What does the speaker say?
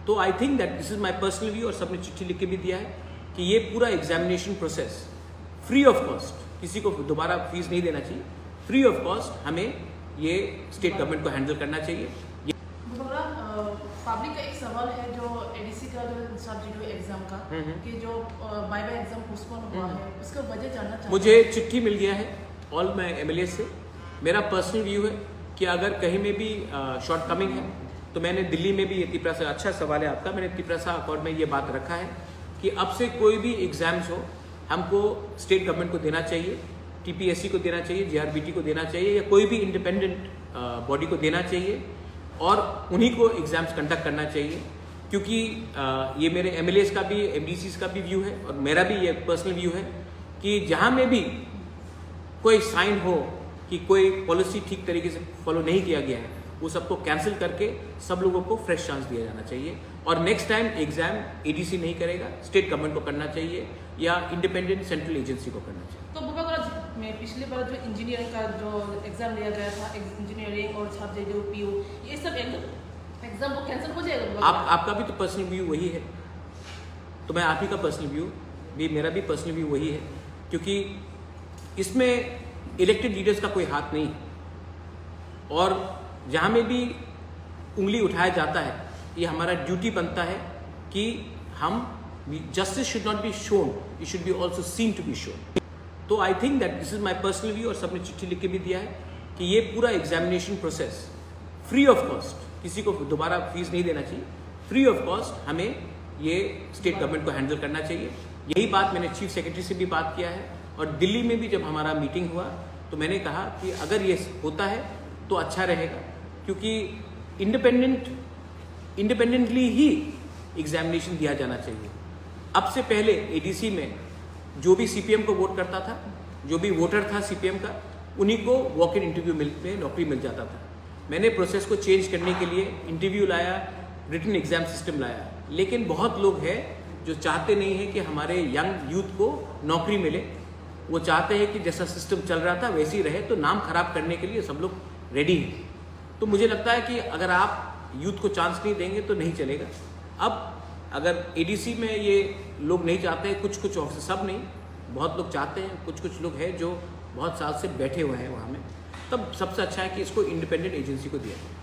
तो I think that this is my personal view, और सबने चिट्ठी लिख के भी दिया है कि ये पूरा examination process free of cost, किसी को दोबारा फीस नहीं देना चाहिए, फ्री ऑफ कॉस्ट हमें ये स्टेट गवर्नमेंट को हैंडल करना चाहिए। पब्लिक का एक सवाल है जो एडीसी का जो सब्जेक्ट एग्जाम का कि जो बाय एग्जाम पोस्टपोन हुआ है उसका वजह जानना चाहते हैं। मुझे चिट्ठी मिल गया है ऑल माय एमएलए से। मेरा पर्सनल व्यू है कि अगर कहीं में भी शॉर्ट कमिंग है तो मैंने दिल्ली में भी ये त्रिपुरा, अच्छा सवाल है आपका, मैंने त्रिपुरा अकॉर्ड में ये बात रखा है कि अब से कोई भी एग्जाम्स हो हमको स्टेट गवर्नमेंट को देना चाहिए, टीपीएससी को देना चाहिए, जीआरबीटी को देना चाहिए, या कोई भी इंडिपेंडेंट बॉडी को देना चाहिए और उन्हीं को एग्जाम्स कंडक्ट करना चाहिए। क्योंकि ये मेरे एमएलएस का भी, एमडीसीज का भी व्यू है और मेरा भी ये पर्सनल व्यू है कि जहाँ में भी कोई साइन हो कि कोई पॉलिसी ठीक तरीके से फॉलो नहीं किया गया है वो सबको कैंसिल करके सब लोगों को फ्रेश चांस दिया जाना चाहिए, और नेक्स्ट टाइम एग्जाम एडीसी नहीं करेगा, स्टेट गवर्नमेंट को करना चाहिए या इंडिपेंडेंट सेंट्रल एजेंसी को करना चाहिए। तो बुबा में पिछली बार जो इंजीनियरिंग का जो एग्जाम लिया गया था, इंजीनियरिंग और सब्जेक्ट जो पीयू, ये सब एग्जाम को कैंसिल हो जाएगा? आपका भी तो पर्सनल व्यू वही है, तो मैं आप ही का पर्सनल व्यू भी, मेरा भी पर्सनल व्यू वही है, क्योंकि इसमें इलेक्टेड लीडर्स का कोई हाथ नहीं है, और जहाँ में भी उंगली उठाया जाता है ये हमारा ड्यूटी बनता है कि हम justice should not be shown, it should be also seen to be shown. तो I think that this is my personal view, और सबने चिट्ठी लिख के भी दिया है कि ये पूरा examination process free of cost, किसी को दोबारा फीस नहीं देना चाहिए, फ्री ऑफ कॉस्ट हमें ये स्टेट गवर्नमेंट को हैंडल करना चाहिए। यही बात मैंने चीफ सेक्रेटरी से भी बात किया है, और दिल्ली में भी जब हमारा मीटिंग हुआ तो मैंने कहा कि अगर ये होता है तो अच्छा रहेगा, क्योंकि इंडिपेंडेंटली ही एग्जामिनेशन दिया जाना चाहिए। अब से पहले एडीसी में जो भी सीपीएम को वोट करता था, जो भी वोटर था सीपीएम का, उन्हीं को वॉक इन इंटरव्यू में नौकरी मिल जाता था। मैंने प्रोसेस को चेंज करने के लिए इंटरव्यू लाया, रिटन एग्जाम सिस्टम लाया, लेकिन बहुत लोग हैं जो चाहते नहीं है कि हमारे यंग यूथ को नौकरी मिले। वो चाहते हैं कि जैसा सिस्टम चल रहा था वैसे ही रहे, तो नाम खराब करने के लिए सब लोग रेडी हैं। तो मुझे लगता है कि अगर आप यूथ को चांस नहीं देंगे तो नहीं चलेगा। अब अगर एडीसी में ये लोग नहीं चाहते हैं, कुछ ऑफिसर, सब नहीं, बहुत लोग चाहते हैं, कुछ लोग हैं जो बहुत साल से बैठे हुए हैं वहाँ में, तब सबसे अच्छा है कि इसको इंडिपेंडेंट एजेंसी को दिया जाए।